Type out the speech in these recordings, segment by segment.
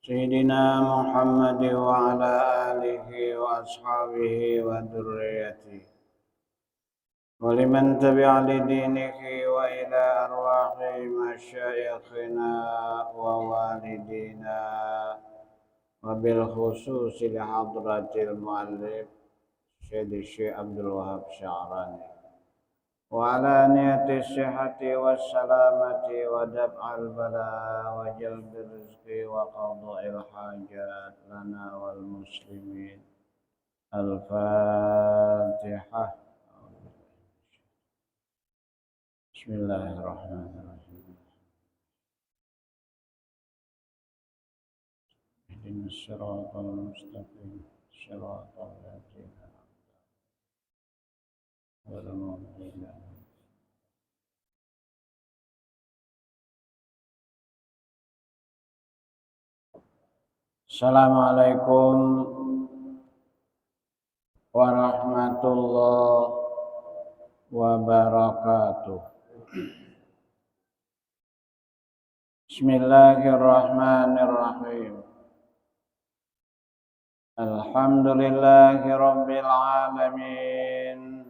سيدنا محمد وعلى آله وأصحابه وذريته ولمن تبع لدينه وإلى أرواح مشايخنا ووالدينا وبالخصوص لحضرة المؤلف سيد الشيخ عبد الوهاب شعراني وعلى نية الصحة والسلامة ودفع البلاء وجلب الرزق وقضاء الحاجات لنا والمسلمين. الفاتحة. بسم الله الرحمن الرحيم. اهدنا الصراط المستقيم صراط الذين أنعمت عليهم غير المغضوب عليهم. Assalamualaikum warahmatullahi wabarakatuh. Bismillahirrahmanirrahim. Alhamdulillahi rabbil alamin.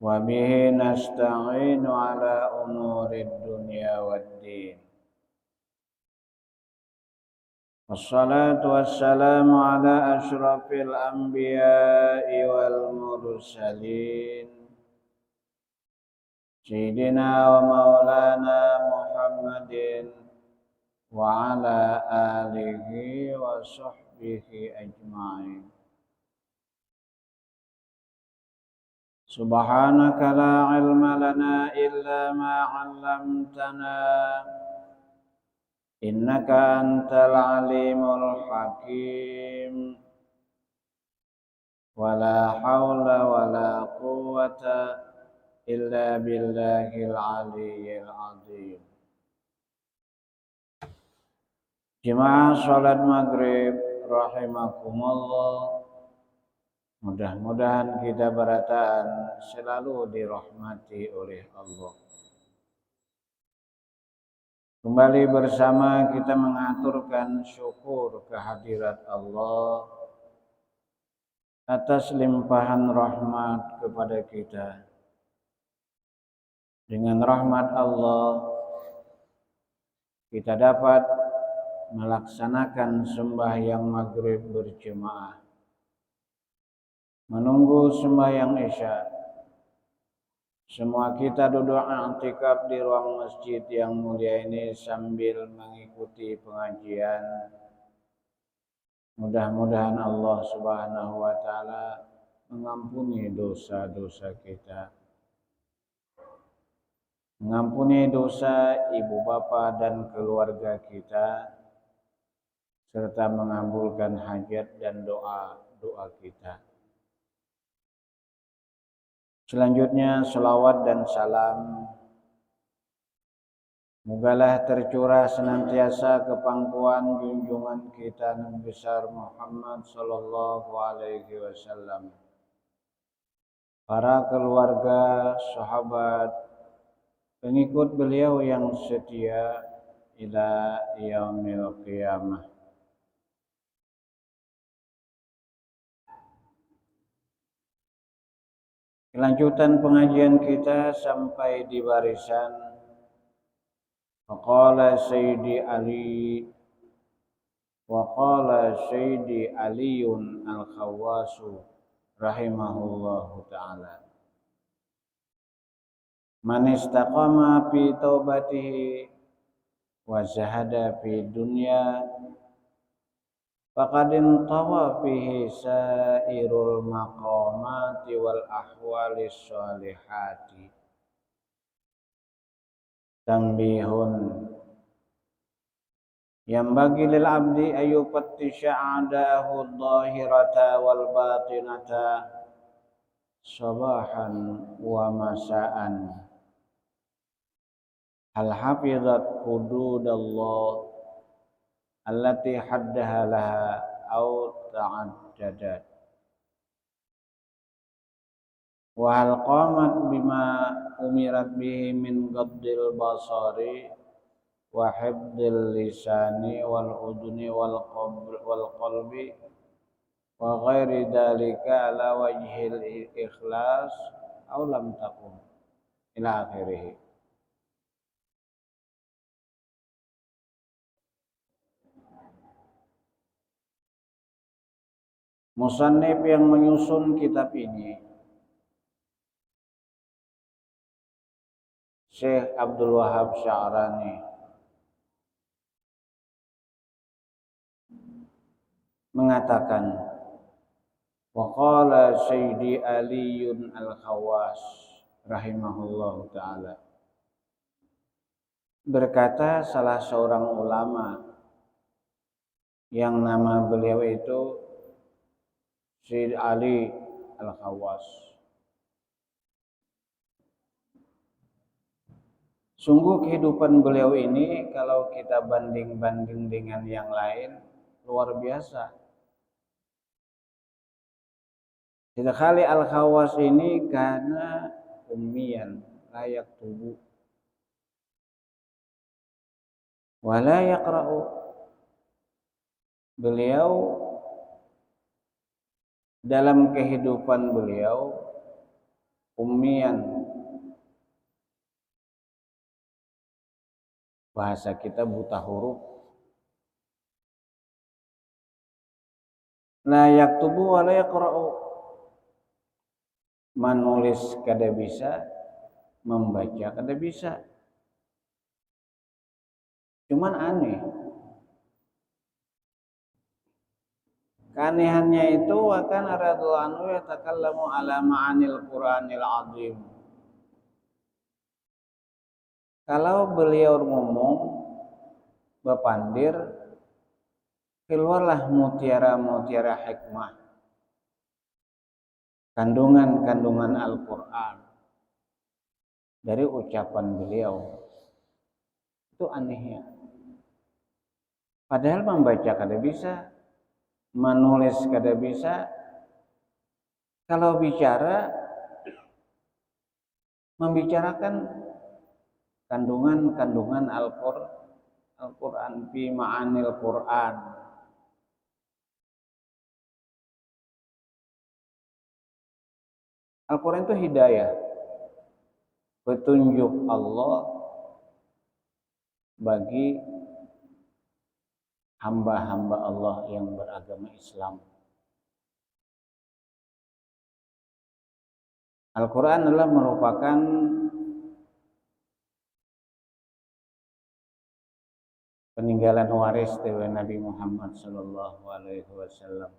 Wa bihi nasta'inu ala umurid dunya waddin. Wassalatu wassalamu ala asyrafil anbiya'i wal mursalin Sayyidina wa maulana Muhammadin wa ala alihi wa sahbihi ajma'in. Subhanaka la ilma lana illa ma 'allamtana innaka antal alimul hakim. Wala haula wala quwwata illa billahil aliyyil azim. Jemaah salat maghrib rahimakumullah. Mudah-mudahan kita berataan selalu dirahmati oleh Allah. Kembali bersama kita mengaturkan syukur kehadirat Allah atas limpahan rahmat kepada kita. Dengan rahmat Allah kita dapat melaksanakan sembahyang maghrib berjemaah, menunggu sembahyang isya. Semua kita duduk i'tikaf di ruang masjid yang mulia ini sambil mengikuti pengajian. Mudah-mudahan Allah Subhanahu wa taala mengampuni dosa-dosa kita. Mengampuni dosa ibu bapa dan keluarga kita, serta mengabulkan hajat dan doa-doa kita. Selanjutnya salawat dan salam mogalah tercurah senantiasa ke pangkuan junjungan kita Nabi besar Muhammad sallallahu alaihi wasallam, para keluarga, sahabat, pengikut beliau yang setia ila yaumil qiyamah. Kelanjutan pengajian kita sampai di barisan Waqala Sayyidi Aliyun al-Khawwasu rahimahullahu ta'ala. Man istaqama fi taubatihi wa zahada fi dunya faqad intawa fihi sairul maqamati wal ahwalis sholihati. Tambihun yang bagi lil abdi ayyufattisha a'dahu adh-dhahirata wal batinata sabahan wa masa'an. Hal hafizat hududallah allati haddaha laha aw ta'addadat wa hal qamat bima umirat bihi min ghaddil basari wa hifdzil lisani wal udni wal qalbi wa ghairi dzalika ala wajhil ikhlas aw lam takun ila akhirih. Musannif yang menyusun kitab ini Syekh Abdul Wahab Sya'rani mengatakan wa qala Sayyidi Aliyun Al-Khawas rahimahullahu taala, berkata salah seorang ulama yang nama beliau itu Syed Ali Al-Khawas, sungguh kehidupan beliau ini kalau kita banding-banding dengan yang lain luar biasa. Sekali Al-Khawas ini karena ummiyan layak tubuh wala yaqra'u, beliau dalam kehidupan beliau ummiyan, bahasa kita buta huruf, la yaktubu wa la yaqra'u, menulis kada bisa, membaca kada bisa. Cuman aneh, keanehannya itu akan radhiyallahu anhu yatakallamu ala ma'anil Qur'anil azim. Kalau beliau ngomong bepandir, keluarlah mutiara-mutiara hikmah, kandungan-kandungan Al-Qur'an dari ucapan beliau. Itu anehnya. Padahal membaca kada bisa, menulis kada bisa. Kalau bicara, membicarakan kandungan-kandungan Al-Qur'an fi ma'anil Qur'an. Al-Qur'an itu hidayah, petunjuk Allah bagi hamba-hamba Allah yang beragama Islam. Al-Quran adalah merupakan peninggalan waris dari Nabi Muhammad SAW.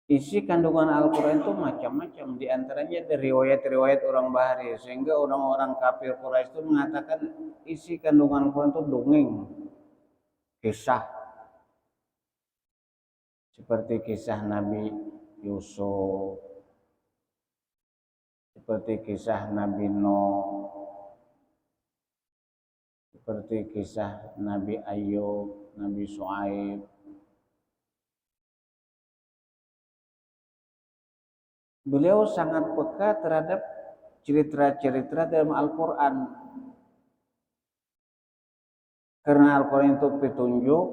Isi kandungan Al-Quran itu macam-macam, di antaranya dari riwayat-riwayat orang Bahari, sehingga orang-orang kafir Quraisy itu mengatakan isi kandungan Al-Quran itu dongeng, kisah, seperti kisah Nabi Yusuf, seperti kisah Nabi Nuh, seperti kisah Nabi Ayub, Nabi Shu'aib. Beliau sangat peka terhadap cerita-cerita dalam Al-Quran. Karena Al-Quran itu petunjuk,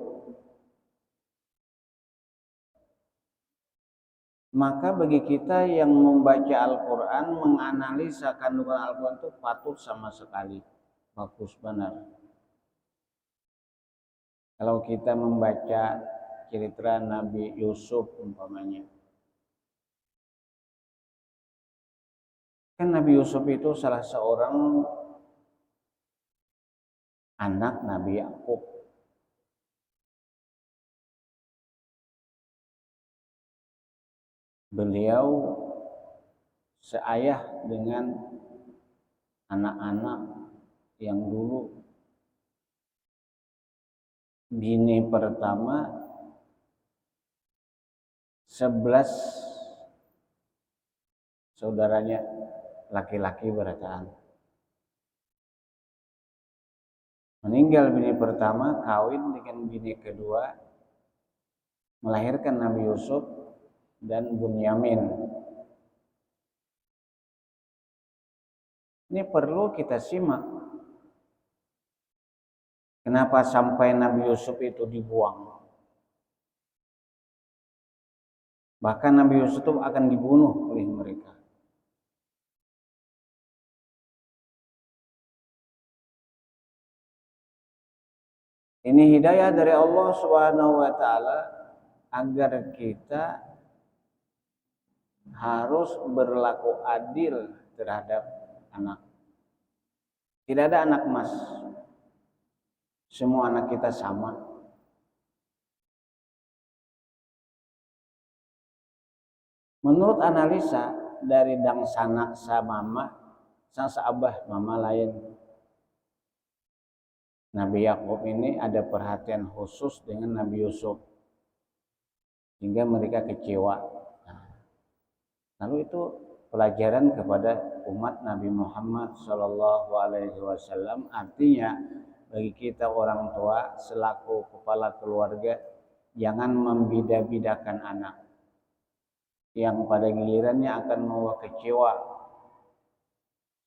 maka bagi kita yang membaca Al-Quran, menganalisa kandungan Al-Quran itu patut sama sekali. Bagus benar. Kalau kita membaca cerita Nabi Yusuf umpamanya, kan Nabi Yusuf itu salah seorang anak Nabi Yakub. Beliau seayah dengan anak-anak yang dulu bini pertama 11 saudaranya laki-laki berataan. Meninggal bini pertama, kawin dengan bini kedua, melahirkan Nabi Yusuf dan Bunyamin. Ini perlu kita simak. Kenapa sampai Nabi Yusuf itu dibuang? Bahkan Nabi Yusuf itu akan dibunuh oleh mereka. Ini hidayah dari Allah Subhanahu wa taala agar kita harus berlaku adil terhadap anak. Tidak ada anak emas. Semua anak kita sama. Menurut analisa dari dang sanak sa mama, sang saabah mama lain. Nabi Yakub ini ada perhatian khusus dengan Nabi Yusuf. Hingga mereka kecewa. Lalu itu pelajaran kepada umat Nabi Muhammad SAW. Artinya bagi kita orang tua selaku kepala keluarga, jangan membeda-bedakan anak yang pada gilirannya akan membawa kecewa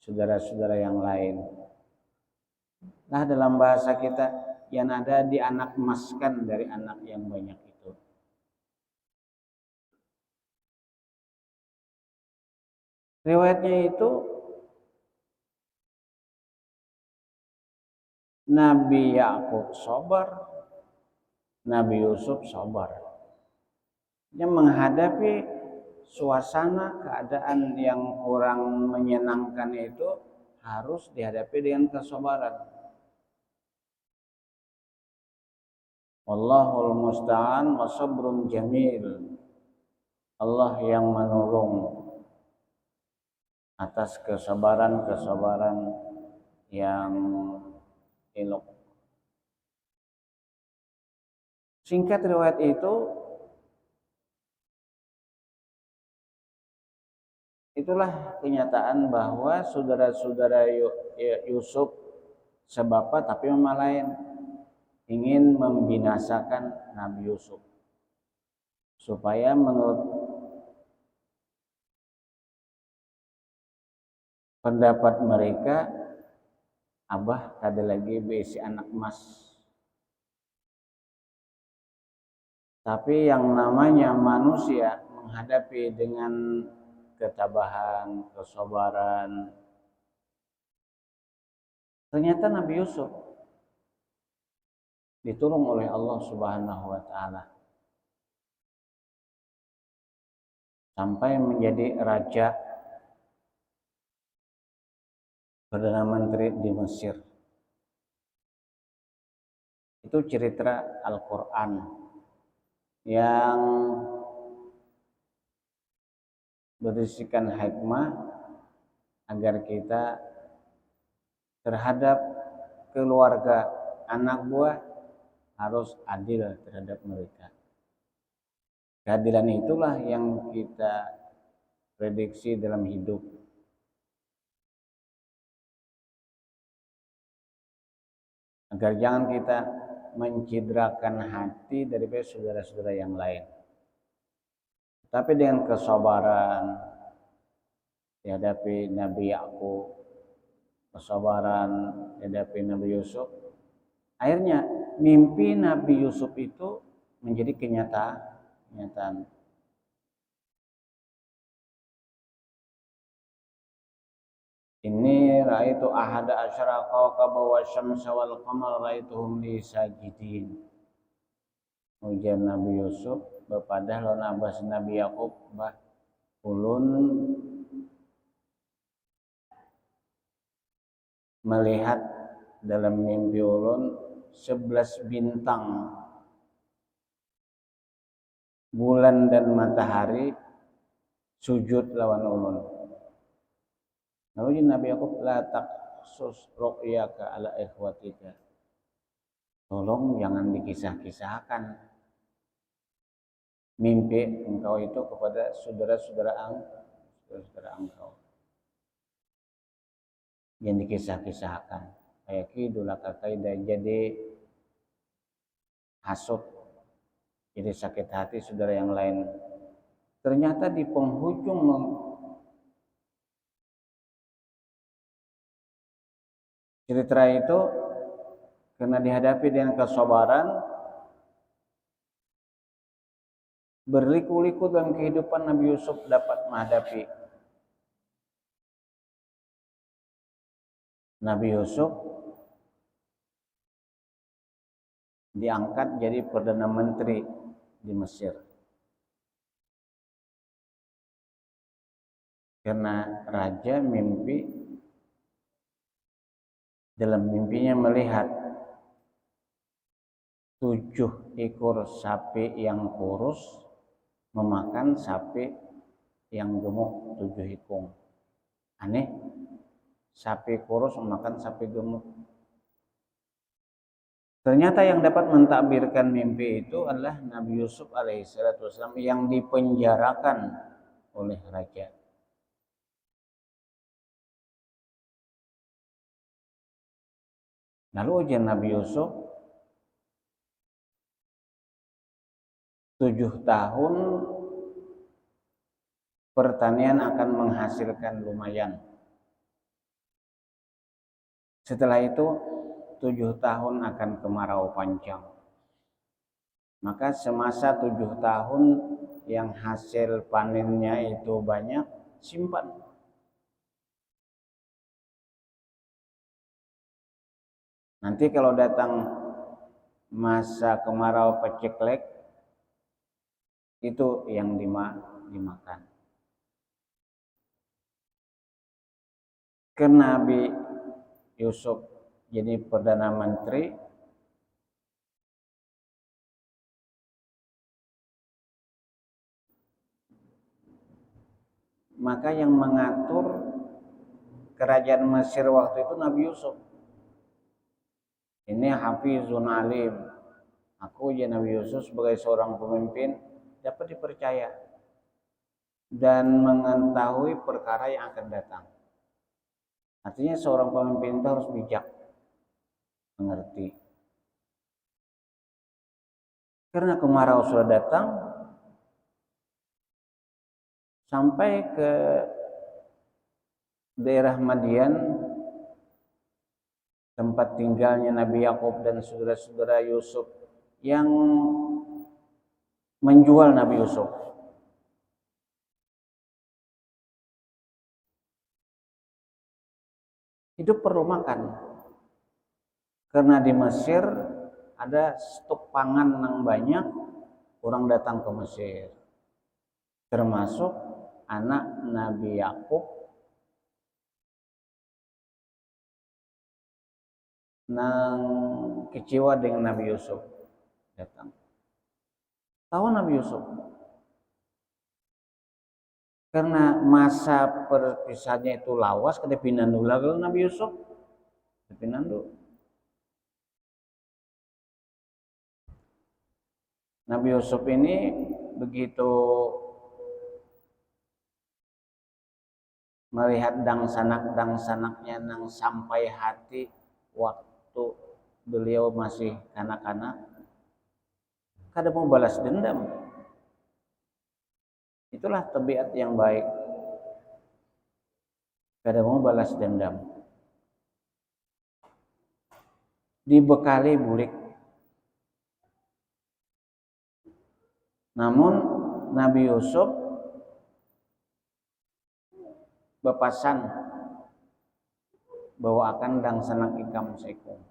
saudara-saudara yang lain. Nah, dalam bahasa kita yang ada di anak emaskan dari anak yang banyak itu. Riwayatnya itu Nabi Yakub sabar, Nabi Yusuf sabar. Yang menghadapi suasana keadaan yang kurang menyenangkan itu harus dihadapi dengan kesabaran. Wallahul musta'an wa sabrun jamil. Allah yang menolong atas kesabaran-kesabaran yang elok. Singkat riwayat itu, itulah kenyataan bahwa saudara-saudara Yusuf sebapa tapi mama lain ingin membinasakan Nabi Yusuf supaya menurut pendapat mereka abah kada lagi besi anak emas. Tapi yang namanya manusia menghadapi dengan ketabahan, kesabaran. Ternyata Nabi Yusuf ditolong oleh Allah Subhanahu wa taala sampai menjadi raja Perdana Menteri di Mesir. Itu cerita Al-Quran yang berisikan hikmah agar kita terhadap keluarga anak buah harus adil terhadap mereka. Keadilan itulah yang kita prediksi dalam hidup. Agar jangan kita mencidrakan hati daripada saudara-saudara yang lain. Tapi dengan kesabaran dihadapi Nabi Yakub, kesabaran dihadapi Nabi Yusuf, akhirnya mimpi Nabi Yusuf itu menjadi kenyataan. Inni ra'aitu ahada asyara kawkaba wa syamsa wal qamar ra'aituhum li sajidin. Ujar Nabi Yusuf bepadah lawan abas Nabi Yakub bah ulun melihat dalam mimpi ulun 11 bintang, bulan dan matahari sujud lawan ulun. Lalu Nabi Yakub la taqsus ru'yaka ala ikhwatika. Tolong jangan dikisah-kisahkan mimpi engkau itu kepada saudara-saudara engkau. Yang dikisah-kisahkan. Kayak idula kataida jadi hasut, jadi sakit hati saudara yang lain. Ternyata di penghujung Cerita itu karena dihadapi dengan kesabaran, berliku-liku dalam kehidupan Nabi Yusuf dapat menghadapi. Nabi Yusuf diangkat jadi Perdana Menteri di Mesir. Karena raja mimpi, dalam mimpinya melihat 7 ekor sapi yang kurus memakan sapi yang gemuk 7 ekor. Aneh, sapi kurus memakan sapi gemuk. Ternyata yang dapat mentakbirkan mimpi itu adalah Nabi Yusuf alaihissalam yang dipenjarakan oleh raja. Lalu ujian Nabi Yusuf 7 tahun pertanian akan menghasilkan lumayan. Setelah itu 7 tahun akan kemarau panjang. Maka semasa 7 tahun yang hasil panennya itu banyak, simpan. Nanti kalau datang masa kemarau peceklek, itu yang dimakan. Karena Nabi Yusuf jadi Perdana Menteri, maka yang mengatur kerajaan Mesir waktu itu Nabi Yusuf. Ini hafizun alim. Aku ya Nabi Yusuf sebagai seorang pemimpin dapat dipercaya dan mengetahui perkara yang akan datang. Artinya seorang pemimpin itu harus bijak, mengerti. Karena kemarau sudah datang sampai ke daerah Madian, tempat tinggalnya Nabi Yakub dan saudara-saudara Yusuf yang menjual Nabi Yusuf. Hidup perlu makan. Karena di Mesir ada stok pangan yang banyak, orang datang ke Mesir. Termasuk anak Nabi Yakub nang kecewa dengan Nabi Yusuf datang. Tahu Nabi Yusuf? Karena masa perpisahannya itu lawas, kada pinandu lagi Nabi Yusuf. Pinandu. Nabi Yusuf ini begitu melihat dang-sanaknya nang sampai hati waktu beliau masih kanak-kanak, kada mau balas dendam. Itulah tabiat yang baik. Kada mau balas dendam. Dibekali bulik. Namun Nabi Yusuf bepasan bahwa akan dang sanak ikam sekum.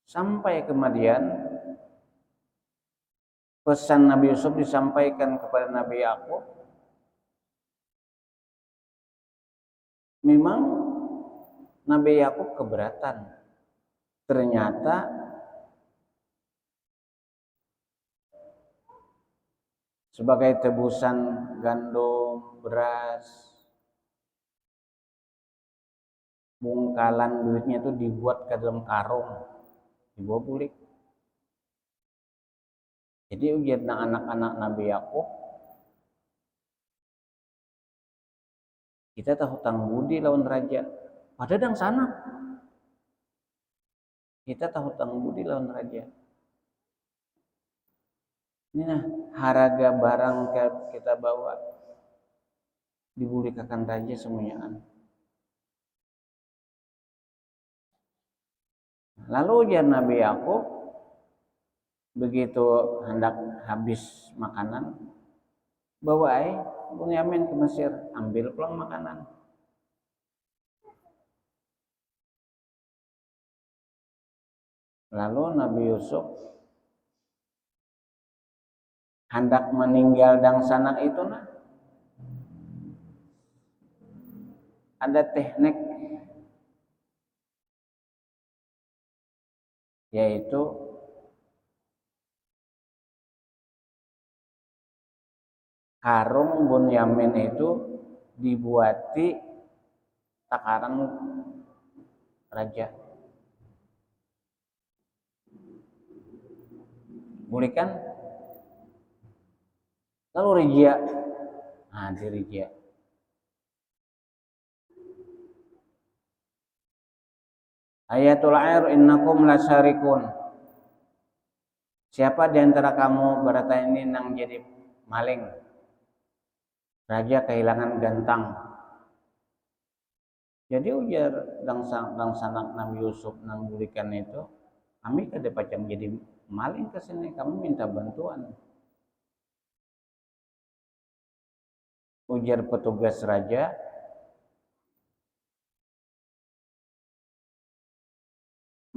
Sampai kemudian pesan Nabi Yusuf disampaikan kepada Nabi Yakub. Memang Nabi Yakub keberatan. Ternyata sebagai tebusan gandum, beras, bungkalan duitnya itu dibuat ke dalam karung, dibawa bulik. Jadi ujian anak-anak Nabi Yakub, kita tahu hutang budi lawan raja. Pada dang sana, kita tahu hutang budi lawan raja. Ini nah harga barang kita bawa. dibulikakan raja semuanya. Lalu ujar Nabi Yakub begitu hendak habis makanan, bawa Bunyamin ke Mesir, ambil pulang makanan. Lalu Nabi Yusuf hendak meninggal dan sanak itu ada teknik, yaitu karung Bunyamin itu dibuati takaran raja. Boleh kan? Lalu Rijia, di Rijia. Ayatul air innakum lasyarikun. Siapa di antara kamu berata ini nang jadi maling? Raja kehilangan gantang. Jadi ujar dang sanak Nabi Yusuf nang bulikan itu, kami kada pacang jadi maling ke sini, kami minta bantuan. Ujar petugas raja,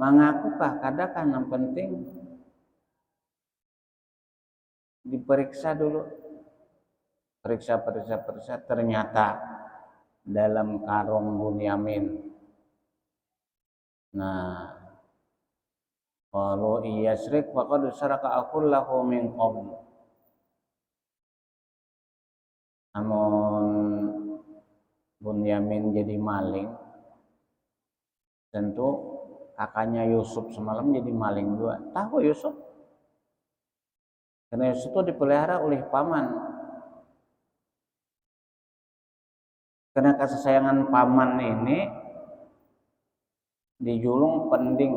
mengakukah kadakah yang penting diperiksa dulu. Periksa, ternyata dalam karung Bunyamin. Nah, kalau iya syrik faqad syaraka aqullahu min qabl. Namun Bunyamin jadi maling, tentu kakaknya Yusuf semalam jadi maling juga. Tahu Yusuf? Karena Yusuf itu dipelihara oleh paman. Karena kasih sayangan paman ini dijulung pending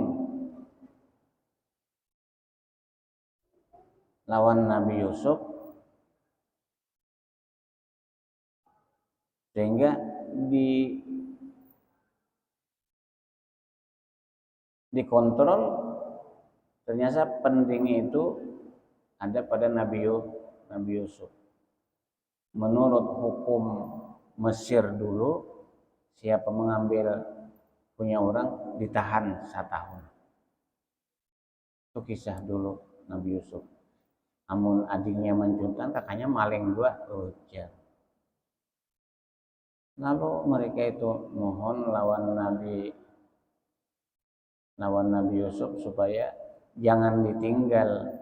lawan Nabi Yusuf, sehingga dikontrol. Ternyata pending itu ada pada Nabi Yusuf. Menurut hukum Mesir dulu, siapa mengambil punya orang ditahan 1 tahun. Itu kisah dulu Nabi Yusuf. Namun adiknya mencuntan, kakaknya maling juga, ujar. Lalu mereka itu mohon lawan Nabi Yusuf supaya jangan ditinggal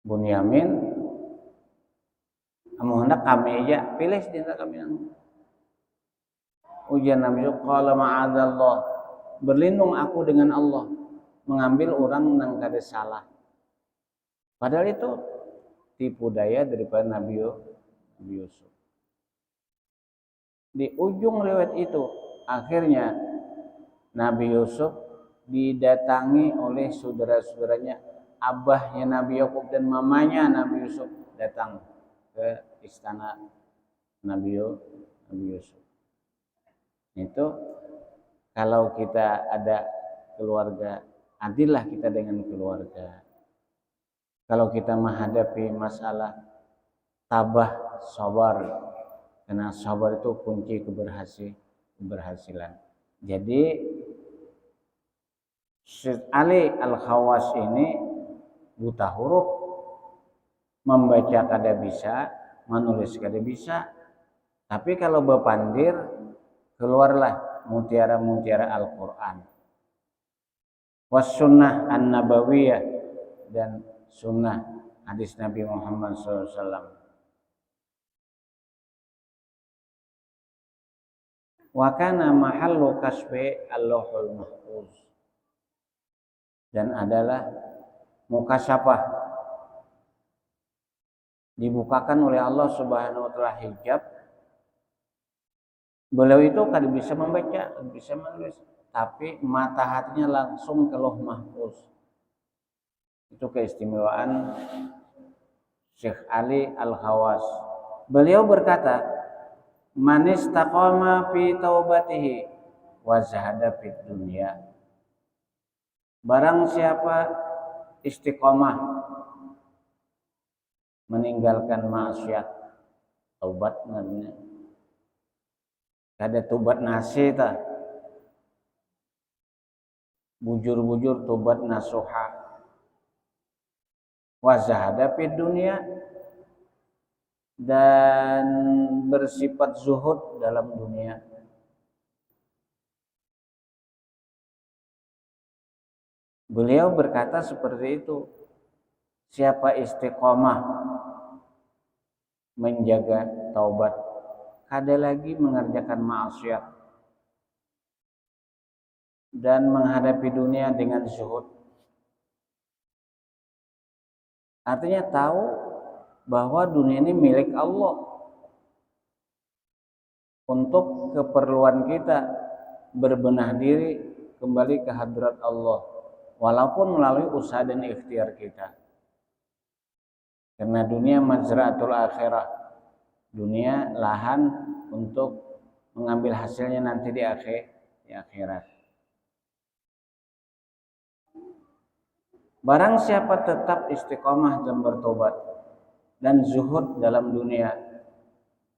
Bunyamin. Kamu hendak kami aja pilih dinta kami. Ujian Nabi Yusuf, qala ma'adzallah, berlindung aku dengan Allah mengambil orang yang kada salah. Padahal itu tipu daya daripada Nabi Yusuf. Di ujung riwayat itu akhirnya Nabi Yusuf didatangi oleh saudara-saudaranya, abahnya Nabi Yakub dan mamanya Nabi Yusuf datang ke istana Nabi Yusuf. Itu kalau kita ada keluarga, adillah kita dengan keluarga. Kalau kita menghadapi masalah, tabah, sabar, karena sabar itu kunci keberhasilan. Jadi Syekh Ali Al-Khawas ini buta huruf, membaca kada bisa, menulis kada bisa, tapi kalau bepandir keluarlah mutiara-mutiara Al-Quran, was sunnah an-nabawiyah, dan sunnah hadis Nabi Muhammad SAW. Wa kana mahallu kasfi Allahul Mahfuz, dan adalah mukasyafah, dibukakan oleh Allah Subhanahu wa taala hijab. Beliau itu kan bisa membaca, bisa menulis, tapi mata hatinya langsung ke Lauh Mahfuz. Itu keistimewaan Syekh Ali Al-Khawas. Beliau berkata, "Man istaqama fi taubatihi wa zahada fid dunya." Barang siapa istiqomah meninggalkan maksiat, taubat namanya. Kada tobat nasi ta. Bujur-bujur tobat nasuha. Wa zahada fid dunya, dan bersifat zuhud dalam dunia. Beliau berkata seperti itu. Siapa istiqomah menjaga taubat, kada lagi mengerjakan maksiat, dan menghadapi dunia dengan zuhud. Artinya tahu bahwa dunia ini milik Allah untuk keperluan kita berbenah diri kembali ke hadrat Allah, walaupun melalui usaha dan ikhtiar kita. Karena dunia mazra'atul akhirah, dunia lahan untuk mengambil hasilnya nanti di akhirat. Barang siapa tetap istiqomah dan bertobat dan zuhud dalam dunia,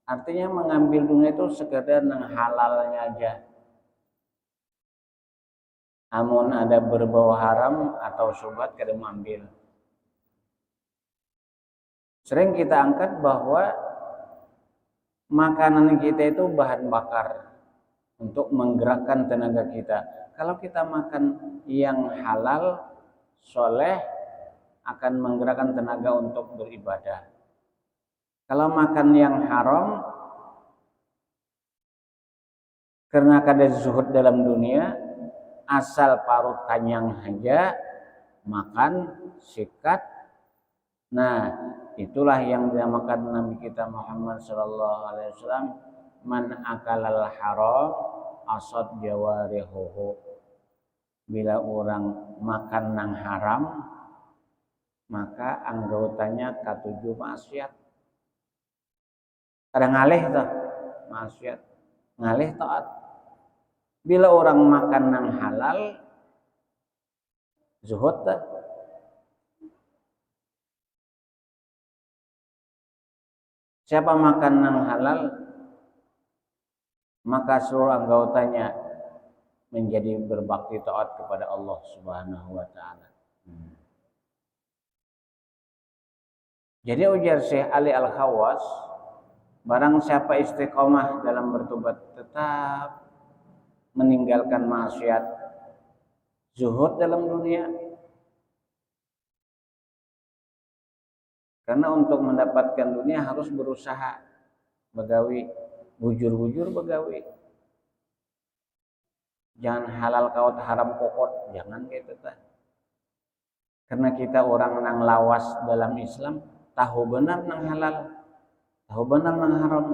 artinya mengambil dunia itu sekedar nang halalnya aja. Amun ada berbau haram atau syubhat kada mau ambil. Sering kita angkat bahwa makanan kita itu bahan bakar untuk menggerakkan tenaga kita. Kalau kita makan yang halal, soleh, akan menggerakkan tenaga untuk beribadah. Kalau makan yang haram, karena kada zuhud dalam dunia, asal parut kanyang saja, makan, sikat. Nah, itulah yang dinamakan Nabi kita Muhammad SAW, man akalal haram asad jawarihuhu. Bila orang makan nang haram, maka anggotanya katujuh maksiat. Ada ngalih tuh maksiat, ngalih taat. Bila orang makan nang halal, zuhud tuh. Siapa makan nang halal, maka seluruh anggotanya menjadi berbakti taat kepada Allah Subhanahu wa taala. Jadi ujar Syekh Ali Al-Khawas, barang siapa istiqomah dalam bertobat, tetap meninggalkan maksiat, zuhud dalam dunia. Karena untuk mendapatkan dunia harus berusaha, begawi, bujur-bujur begawi. Jangan halal kaut haram kokot, jangan gitu tah. Karena kita orang nang lawas dalam Islam, tahu benar nang halal, tahu benar nang haram.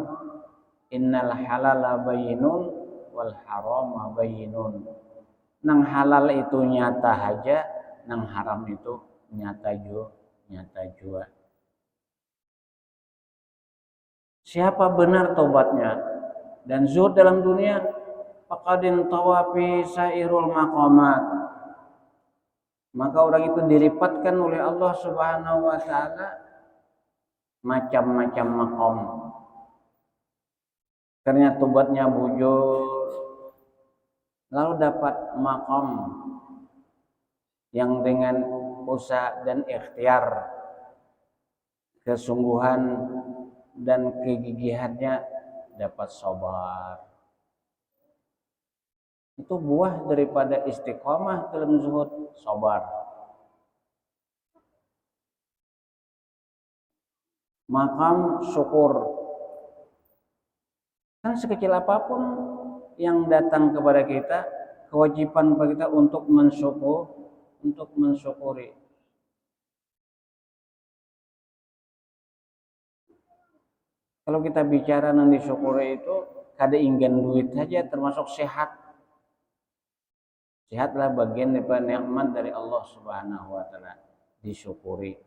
Innal halala bayyinun wal harama bayyinun. Nang halal itu nyata aja, nang haram itu nyata jua. Siapa benar tobatnya dan zuhud dalam dunia, faqadin tawafi sairul maqamat, maka orang itu dilipatkan oleh Allah Subhanahu wa taala macam-macam maqam. Karena tobatnya bujur, lalu dapat maqam yang dengan usaha dan ikhtiar, kesungguhan dan kegigihannya dapat sabar. Itu buah daripada istiqomah dalam zuhud, sabar. Maqam syukur. Kan sekecil apapun yang datang kepada kita, kewajiban bagi kita untuk mensyukuri. Kalau kita bicara yang disyukuri itu, kada ingin duit saja, termasuk sehat. Sehatlah bagian daripada nikmat dari Allah Subhanahu wa taala, disyukuri.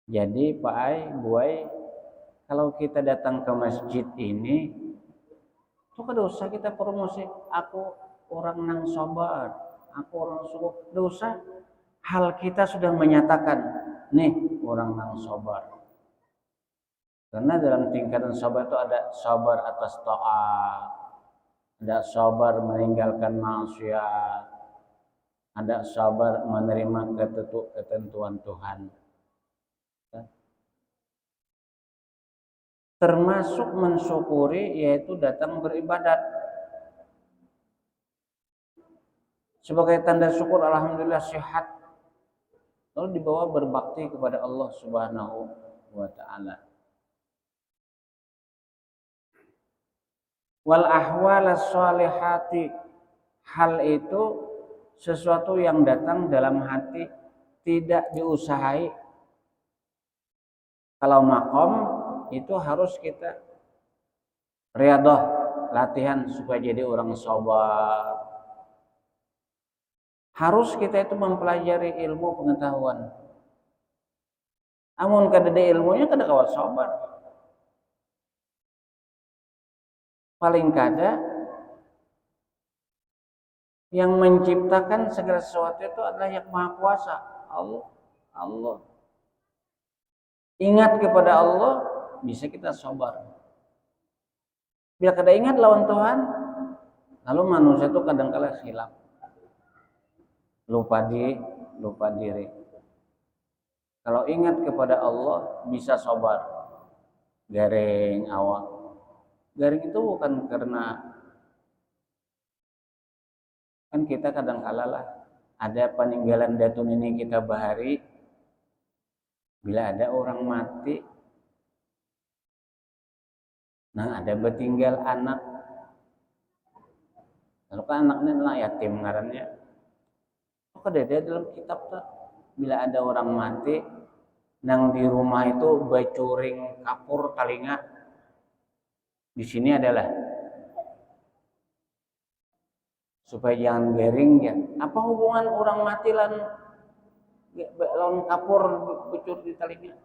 Jadi Pak Ai, Buai, Kalau kita datang ke masjid ini, itu kan dosa kita promosi. Aku orang nang sabar, aku orang suku. Dosa. Hal kita sudah menyatakan, nih orang nang sabar. Karena dalam tingkatan sabar itu ada sabar atas taat, ada sabar meninggalkan maksiat, ada sabar menerima ketentuan Tuhan. Termasuk mensyukuri yaitu datang beribadat. Sebagai tanda syukur alhamdulillah sehat. Lalu dibawa berbakti kepada Allah Subhanahu wa taala. Wal ahwal sholihati, hal itu sesuatu yang datang dalam hati, tidak diusahai. Kalau makom itu harus kita riyadhah, latihan supaya jadi orang sabar. Harus kita itu mempelajari ilmu pengetahuan. Amun kada ada ilmunya kada kawa sabar. Paling kada yang menciptakan segala sesuatu itu adalah yang Maha Kuasa, Allah. Ingat kepada Allah, bisa kita sabar. Bila kada ingat lawan Tuhan, lalu manusia itu kadang-kala silap. Lupa diri. Kalau ingat kepada Allah, bisa sabar. Garing awak. Garing itu bukan karena kan kita kadang-kala lah ada peninggalan datun ini kita bahari. Bila ada orang mati, nah ada bertinggal anak, lalu kan anaknya adalah yatim ngarannya. Kada ada dalam kitab tuh. Bila ada orang mati, nang di rumah itu bacuring kapur talinga. Di sini adalah supaya jangan garing ya. Apa hubungan orang mati lawan kapur bocor di talinga?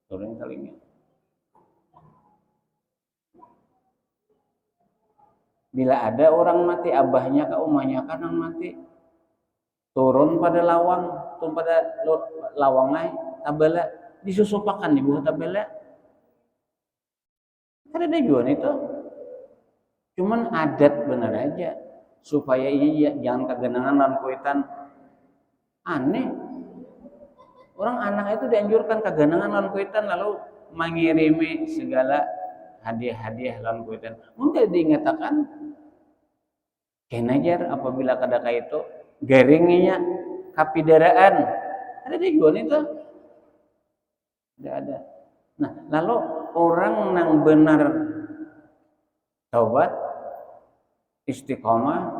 Turun talinga. Bila ada orang mati, abahnya ke umahnya kan yang mati, turun pada lawangai tabela disusupakan di bawah tabela. Kan ada jual itu. Cuman adat benar aja supaya iya jangan kegenangan dan kuitan. Aneh. Orang anak itu dianjurkan kegenangan lan kuitan lalu mengirimi segala hadiah-hadiah lan kuitan. Mungkin diingatakan kenajar apabila kadaka itu garingnya kapidaraan. Ada di jual itu. Tidak ada. Nah, lalu orang yang benar taubat, istiqomah,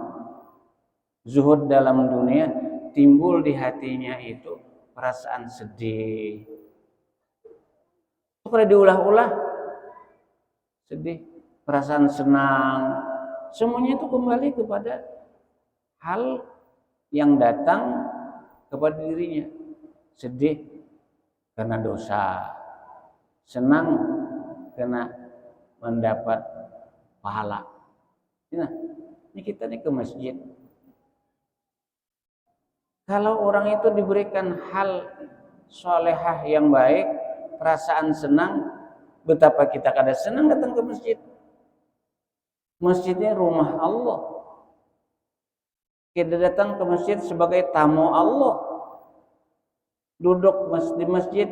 zuhud dalam dunia, timbul di hatinya itu perasaan sedih. Kalau diulah-ulah, sedih, perasaan senang, semuanya itu kembali kepada hal yang datang kepada dirinya. Sedih karena dosa, senang karena mendapat pahala. Nah, ini kita nih ke masjid. Kalau orang itu diberikan hal solehah yang baik, perasaan senang, betapa kita kada senang datang ke masjid. Masjidnya rumah Allah. Kita datang ke masjid sebagai tamu Allah. Duduk di masjid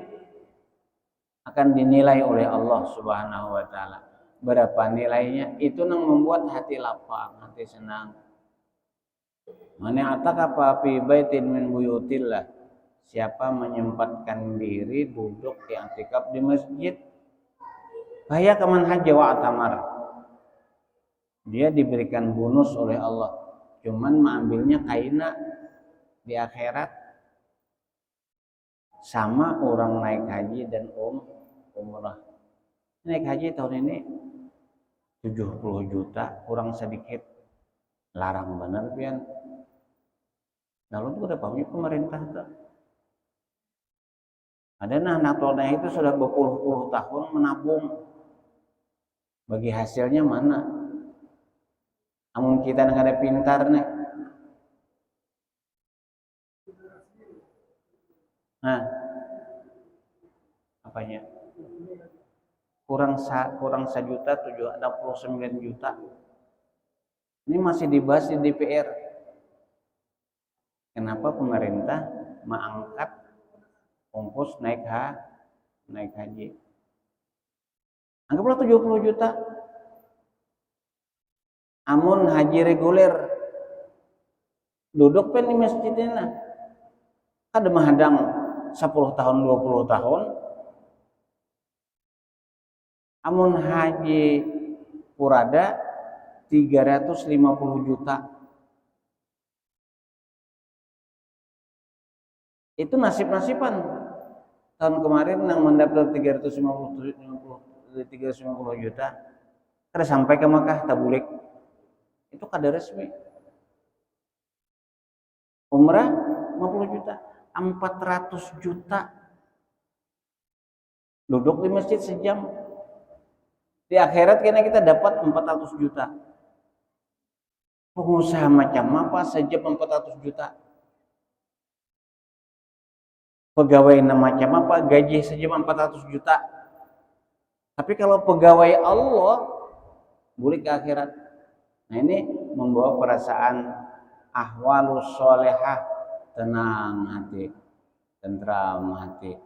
akan dinilai oleh Allah Subhanahu wa taala. Berapa nilainya? Itu yang membuat hati lapang, hati senang. Man i'takafa fi baitin min buyutillah. Siapa menyempatkan diri duduk di i'tikaf di masjid, bahaya kaman haji wa atamar. Dia diberikan bonus oleh Allah. Cuman mengambilnya kaina di akhirat sama orang naik haji dan umrah. Naik haji tahun ini 70 juta, kurang sedikit. Larang benar pian. Lalu itu udah punya pemerintah tuh. Ada anak toleh itu sudah berpuluh-puluh tahun menabung. Bagi hasilnya mana? Amun kita nggak ada pintar nih. Nah, apanya? Kurang 1.769.000.000. Ini masih dibahas di DPR. Kenapa pemerintah mengangkat ongkos naik haji? Anggaplah 70 juta. Amun haji reguler duduk pen di masjidnya kada menghadang 10 tahun 20 tahun. Amun haji purada 350 juta. Itu nasib-nasiban. Tahun kemarin yang mendapat 350 juta kada sampai ke Makkah tabulik. Itu kada resmi. Umrah 50 juta, 400 juta. Duduk di masjid sejam. Di akhirat kena kita dapat 400 juta. Pengusaha macam apa sejam 400 juta? Pegawai macam apa gaji sejam 400 juta? Tapi kalau pegawai Allah boleh ke akhirat. Nah ini membawa perasaan ahwalus solehah, tenang hati, tentram hati.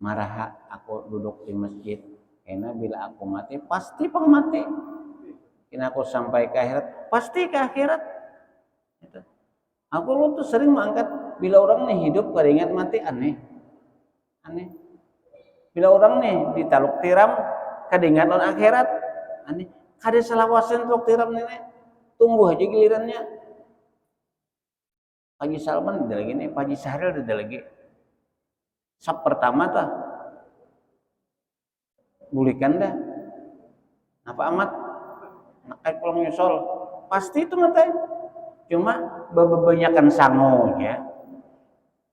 Marah aku duduk di masjid, karena bila aku mati pasti pang mati. Karena aku sampai ke akhirat, pasti ke akhirat. Gitu. Aku lu tuh sering mengangkat bila orang nih hidup kada ingat mati, aneh. Bila orang nih ditaluk tiram kada ingat on akhirat, aneh. Kada selawasan taluk tiram nenek, tunggu aja gilirannya. Haji Salman ada lagi nih, Haji Sahril ada lagi. Sab pertama tah, bulikan dah. Apa amat? Nak kayak pulang nyusul, pasti itu matai. Cuma bebanyakan sango ya.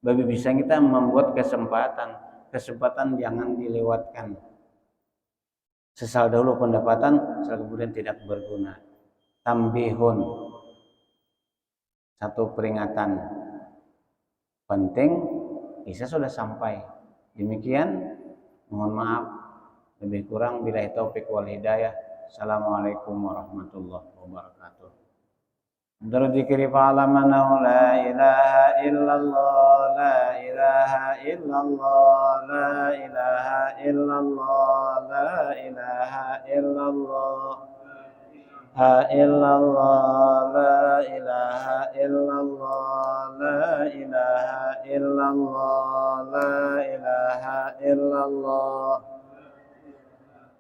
Babi bisa kita membuat kesempatan jangan dilewatkan. Sesal dahulu pendapatan, sesal kemudian tidak berguna. Tambihun, satu peringatan penting, Isa sudah sampai. Demikian, mohon maaf, lebih kurang billahi taufik wal hidayah. Assalamualaikum warahmatullahi wabarakatuh. Berzikri fa'alamanahu la ilaha illallah, la ilaha illallah, la ilaha illallah, la ilaha illallah, la illallah, la ilaha illallah, la ilaha illallah, la ilaha illallah.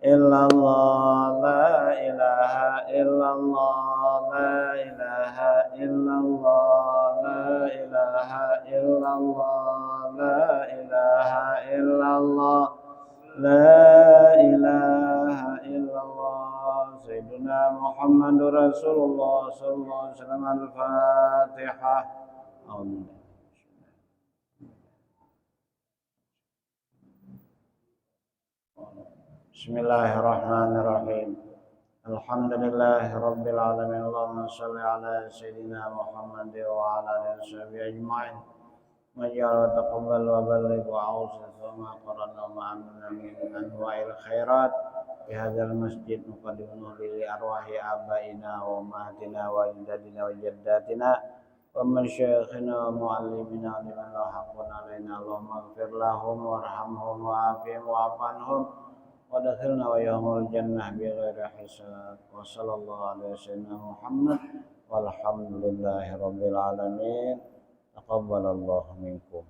Illallah, la ilaha illallah, la ilaha illallah, la ilaha illallah, la ilaha illallah, la ilaha illallah. Sayyidina Muhammadur Rasulullah sallallahu alaihi wasallam. Al-Fatihah. Bismillahirrahmanirrahim. Alhamdulillahi rabbil alamin. Allahumma shalli ala sayyidina Muhammad wa ala alihi washabihi ajma'in. Majal taqabbal wa balligh wa awsil ma qarana ma amna min anwa'il khairat fi hadzal masjid muqaddimun li arwahi abaina wa ummahatina wa ajdadina wa jaddatina wa masyayikhina wa muallimina liman la haqqun alaina. Allahumma ighfir lahum warhamhum wa'afihim wa'afanhum ودخلنا ويوم الجنة بغير حساب وصلى الله على سيدنا محمد والحمد لله رب العالمين تقبل الله منكم.